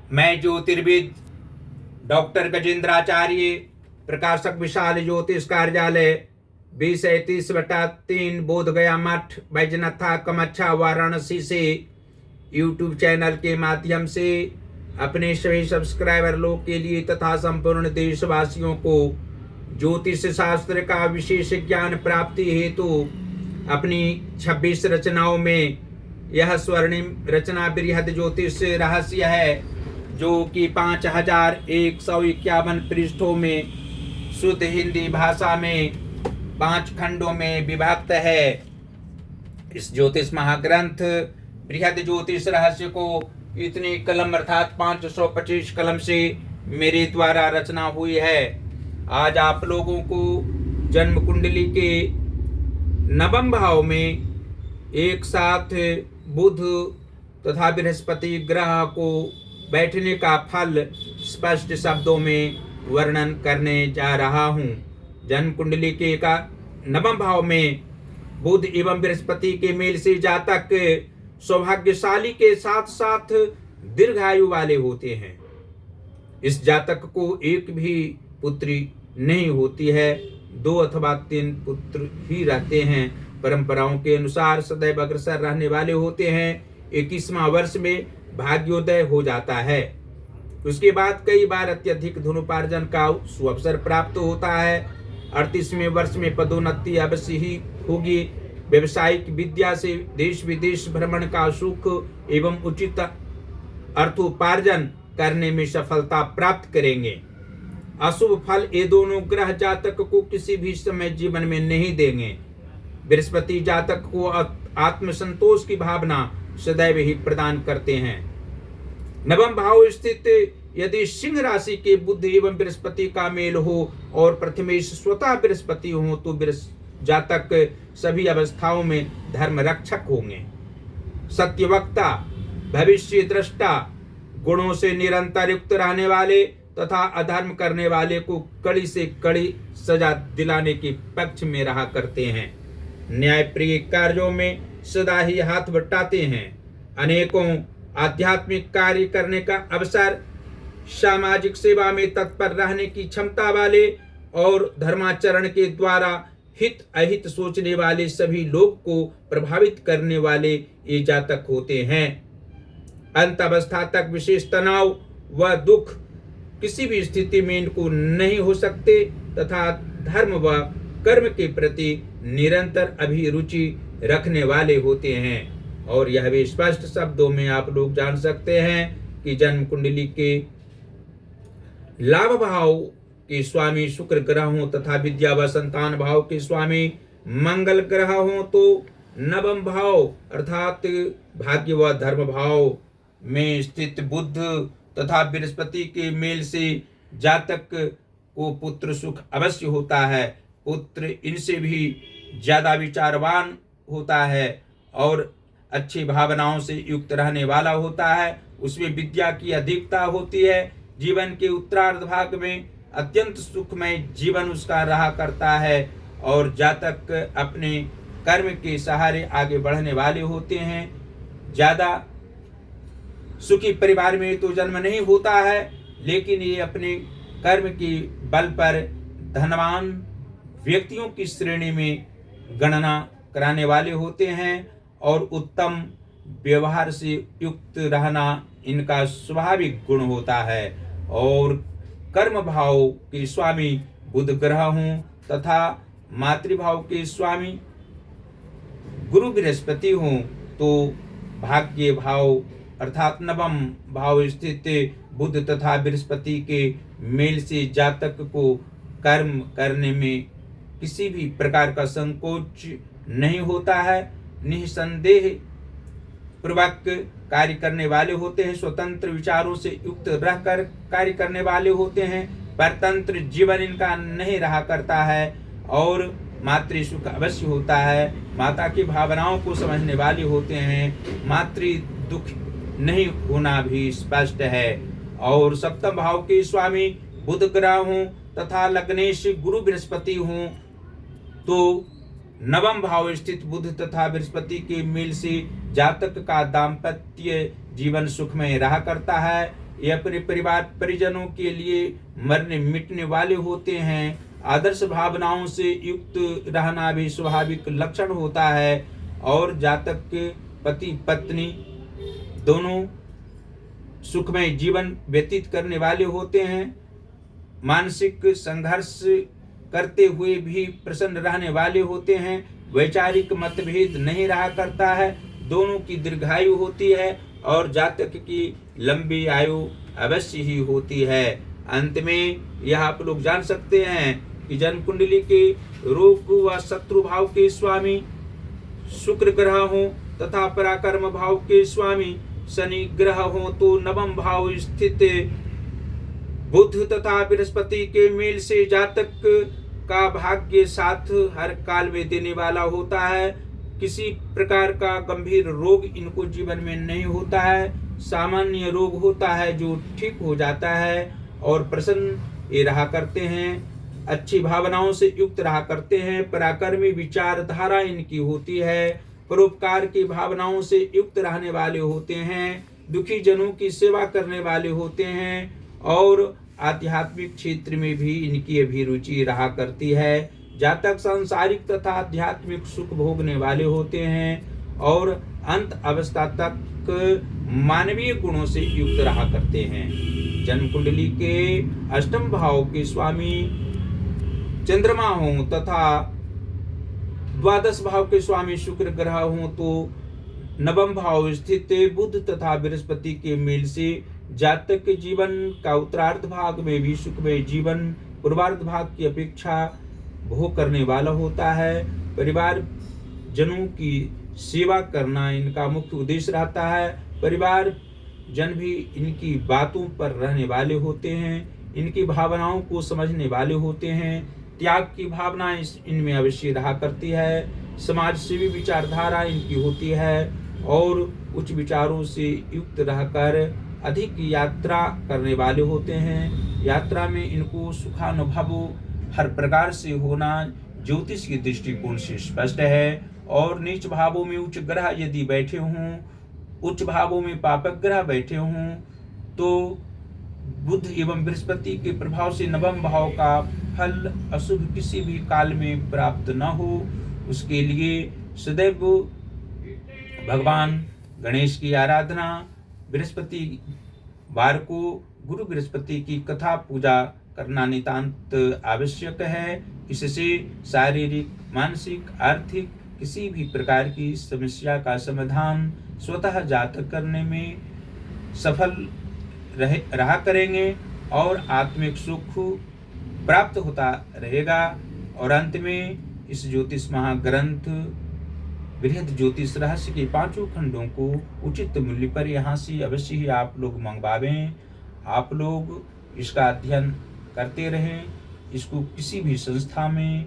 मैं ज्योतिर्विद डॉक्टर गजेंद्राचार्य, प्रकाशक विशाल ज्योतिष कार्यालय 2031/3 बोधगया मठ, बैजनाथा कमच्छा, वाराणसी से यूट्यूब चैनल के माध्यम से अपने सभी सब्सक्राइबर लोग के लिए तथा संपूर्ण देशवासियों को ज्योतिष शास्त्र का विशेष ज्ञान प्राप्ति हेतु अपनी 26 रचनाओं में यह स्वर्णिम रचना बृहद ज्योतिष रहस्य है, जो कि 5151 पृष्ठों में शुद्ध हिंदी भाषा में 5 खंडों में विभक्त है। इस ज्योतिष महाग्रंथ बृहद ज्योतिष रहस्य को इतनी कलम अर्थात 525 कलम से मेरे द्वारा रचना हुई है। आज आप लोगों को जन्म कुंडली के नवम भाव में एक साथ बुध तथा बृहस्पति ग्रह को बैठने का फल स्पष्ट शब्दों में वर्णन करने जा रहा हूँ। जन्म कुंडली के का नवम भाव में बुध एवं बृहस्पति के मेल से जातक सौभाग्यशाली के साथ साथ दीर्घायु वाले होते हैं। इस जातक को एक भी पुत्री नहीं होती है, 2 अथवा 3 पुत्र ही रहते हैं। परंपराओं के अनुसार सदैव अग्रसर रहने वाले होते हैं। 21वां वर्ष में भाग्योदय हो जाता है। उसके बाद कई बार अत्यधिक धनोपार्जन का सुअवसर प्राप्त होता है। 38वें वर्ष में पदोन्नति अवश्य ही होगी। व्यवसायिक विद्या से देश विदेश भ्रमण का सुख एवं उचित अर्थोपार्जन करने में सफलता प्राप्त करेंगे। अशुभ फल ये दोनों ग्रह जातक को किसी भी समय जीवन में नहीं देंगे। बृहस्पति जातक को आत्मसंतोष की भावना सदैव ही प्रदान करते हैं। नवम भाव स्थित यदि सिंह राशि के बुध एवं बृहस्पति का मेल हो और प्रथमेश स्वतः बृहस्पति हो तो जातक सभी अवस्थाओं में धर्म रक्षक होंगे। सत्यवक्ता, भविष्य दृष्टा, गुणों से निरंतर युक्त रहने वाले तथा अधर्म करने वाले को कड़ी से कड़ी सजा दिलाने के पक्ष में रहा करते हैं। न्यायप्रिय कार्यों में सदा ही हाथ बटाते हैं। अनेकों आध्यात्मिक कार्य करने का अवसर, सामाजिक सेवा में तत्पर रहने की क्षमता वाले और धर्माचरण के द्वारा हित अहित सोचने वाले सभी लोग को प्रभावित करने वाले ये जातक होते हैं। अंत अवस्था तक विशेष तनाव व दुख किसी भी स्थिति में इनको नहीं हो सकते तथा धर्म व कर्म के प्रति निरंतर अभिरुचि रखने वाले होते हैं। और यह भी स्पष्ट शब्दों में आप लोग जान सकते हैं कि जन्म कुंडली के लाभ भाव के स्वामी शुक्र ग्रह हों तथा विद्या व संतान भाव के स्वामी मंगल ग्रह हों तो नवम भाव अर्थात भाग्य व धर्म भाव में स्थित बुध तथा बृहस्पति के मेल से जातक को पुत्र सुख अवश्य होता है। पुत्र इनसे भी ज्यादा विचारवान होता है और अच्छी भावनाओं से युक्त रहने वाला होता है। उसमें विद्या की अधिकता होती है। जीवन के उत्तरार्ध भाग में अत्यंत सुखमय जीवन उसका रहा करता है और जातक अपने कर्म के सहारे आगे बढ़ने वाले होते हैं। ज्यादा सुखी परिवार में तो जन्म नहीं होता है, लेकिन ये अपने कर्म के बल पर धनवान व्यक्तियों की श्रेणी में गणना कराने वाले होते हैं और उत्तम व्यवहार से युक्त रहना इनका स्वाभाविक गुण होता है। और कर्म भाव के स्वामी बुध ग्रह हों तथा मातृभाव के स्वामी गुरु बृहस्पति हों तो भाग्य भाव अर्थात नवम भाव स्थित बुध तथा बृहस्पति के मेल से जातक को कर्म करने में किसी भी प्रकार का संकोच नहीं होता है। निसंदेह पूर्वक कार्य करने वाले होते हैं। स्वतंत्र विचारों से युक्त रहकर कार्य करने वाले होते हैं। परतंत्र जीवन इनका नहीं रहा करता है और मातृ सुख अवश्य होता है। माता की भावनाओं को समझने वाले होते हैं। मातृ दुख नहीं होना भी स्पष्ट है। और सप्तम भाव के स्वामी बुध ग्रह हों तथा लग्नेश गुरु बृहस्पति हों तो नवम भाव स्थित बुध तथा बृहस्पति के मेल से जातक का दाम्पत्य जीवन सुखमय रहा करता है। ये अपने परिवार परिजनों के लिए मरने मिटने वाले होते हैं। आदर्श भावनाओं से युक्त रहना भी स्वाभाविक लक्षण होता है और जातक के पति पत्नी दोनों सुखमय जीवन व्यतीत करने वाले होते हैं। मानसिक संघर्ष करते हुए भी प्रसन्न रहने वाले होते हैं। वैचारिक मतभेद नहीं रहा करता है। दोनों की दीर्घायु होती है और जातक की लंबी आयु अवश्य ही होती है। अंत में यह आप लोग जान सकते हैं कि जन्म कुंडली के रोग व शत्रु भाव के स्वामी शुक्र ग्रह हो तथा पराक्रम भाव के स्वामी शनि ग्रह हो तो नवम भाव स्थित बुध तथा बृहस्पति के मेल से जातक का भाग्य साथ हर काल में देने वाला होता है। किसी प्रकार का गंभीर रोग इनको जीवन में नहीं होता है। सामान्य रोग होता है जो ठीक हो जाता है और प्रसन्न ये रहा करते हैं। अच्छी भावनाओं से युक्त रहा करते हैं। पराक्रमी विचारधारा इनकी होती है। परोपकार की भावनाओं से युक्त रहने वाले होते हैं। दुखी जनों की सेवा करने वाले होते हैं और आध्यात्मिक क्षेत्र में भी इनकी अभिरुचि रहा करती है। जातक सांसारिक तथा आध्यात्मिक सुख भोगने वाले होते हैं और अंत अवस्था तक मानवीय गुणों से युक्त रहा करते हैं। जन्म कुंडली के अष्टम भाव के स्वामी चंद्रमा हो तथा द्वादश भाव के स्वामी शुक्र ग्रह हो तो नवम भाव स्थित बुध तथा बृहस्पति के मेल से जातक के जीवन का उत्तरार्ध भाग में भी सुखमय जीवन पूर्वार्ध भाग की अपेक्षा भोग करने वाला होता है। परिवार जनों की सेवा करना इनका मुख्य उद्देश्य रहता है। परिवार जन भी इनकी बातों पर रहने वाले होते हैं। इनकी भावनाओं को समझने वाले होते हैं। त्याग की भावना इनमें अवश्य रहा करती है। समाज सेवी विचारधारा इनकी होती है और उच्च विचारों से युक्त रहकर अधिक यात्रा करने वाले होते हैं। यात्रा में इनको सुखानुभव हर प्रकार से होना ज्योतिष की दृष्टिकोण से स्पष्ट है। और नीच भावों में उच्च ग्रह यदि बैठे हों, उच्च भावों में पापक ग्रह बैठे हों तो बुध एवं बृहस्पति के प्रभाव से नवम भाव का फल अशुभ किसी भी काल में प्राप्त न हो, उसके लिए सदैव भगवान गणेश की आराधना, बृहस्पतिवार को गुरु बृहस्पति की कथा पूजा करना नितांत आवश्यक है। इससे शारीरिक, मानसिक, आर्थिक किसी भी प्रकार की समस्या का समाधान स्वतः जातक करने में सफल रहा करेंगे और आत्मिक सुख प्राप्त होता रहेगा। और अंत में इस ज्योतिष महाग्रंथ बृहद ज्योतिष रहस्य के 5 खंडों को उचित मूल्य पर यहाँ से अवश्य ही आप लोग मंगवावें। आप लोग इसका अध्ययन करते रहें। इसको किसी भी संस्था में,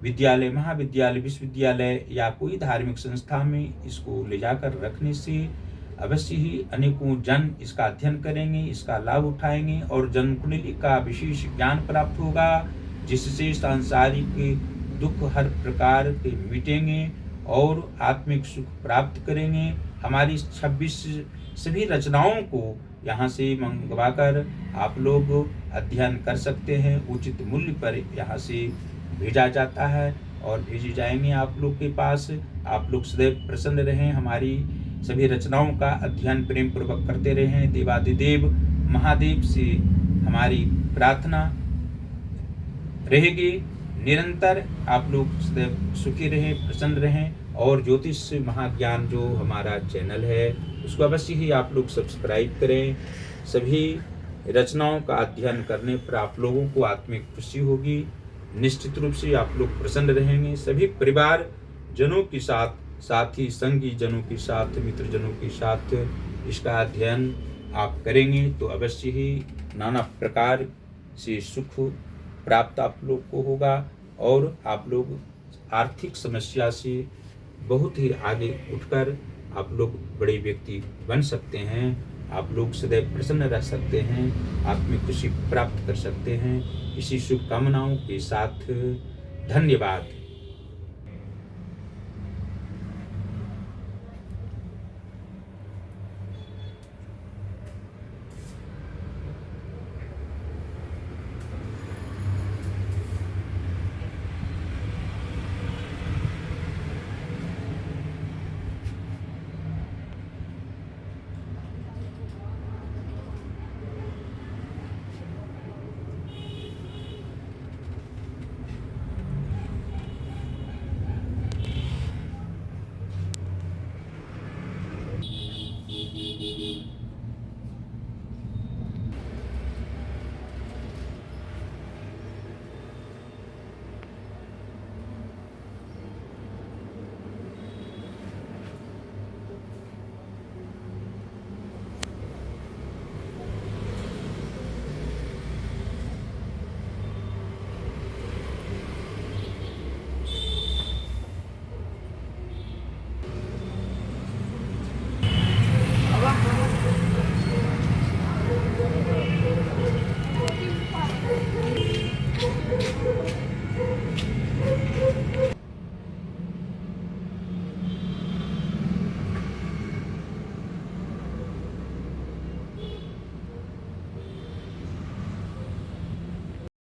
विद्यालय, महाविद्यालय, विश्वविद्यालय या कोई धार्मिक संस्था में इसको ले जाकर रखने से अवश्य ही अनेकों जन इसका अध्ययन करेंगे, इसका लाभ उठाएंगे और जन्म कुंडली का विशेष ज्ञान प्राप्त होगा, जिससे सांसारिक दुख हर प्रकार के मिटेंगे और आत्मिक सुख प्राप्त करेंगे। हमारी 26 सभी रचनाओं को यहाँ से मंगवाकर आप लोग अध्ययन कर सकते हैं। उचित मूल्य पर यहाँ से भेजा जाता है और भेजी जाएंगे आप लोग के पास। आप लोग सदैव प्रसन्न रहें। हमारी सभी रचनाओं का अध्ययन प्रेम पूर्वक करते रहें। देवादिदेव महादेव से हमारी प्रार्थना रहेगी निरंतर। आप लोग सदैव सुखी रहें, प्रसन्न रहें और ज्योतिष महाज्ञान जो हमारा चैनल है उसको अवश्य ही आप लोग सब्सक्राइब करें। सभी रचनाओं का अध्ययन करने पर आप लोगों को आत्मिक खुशी होगी। निश्चित रूप से आप लोग प्रसन्न रहेंगे। सभी परिवार जनों के साथ, साथ ही संगी जनों के साथ, मित्र जनों के साथ इसका अध्ययन आप करेंगे तो अवश्य ही नाना प्रकार से सुख प्राप्त आप लोग को होगा और आप लोग आर्थिक समस्या से बहुत ही आगे उठकर आप लोग बड़े व्यक्ति बन सकते हैं। आप लोग सदैव प्रसन्न रह सकते हैं, आत्मिक खुशी प्राप्त कर सकते हैं। इसी शुभकामनाओं के साथ धन्यवाद।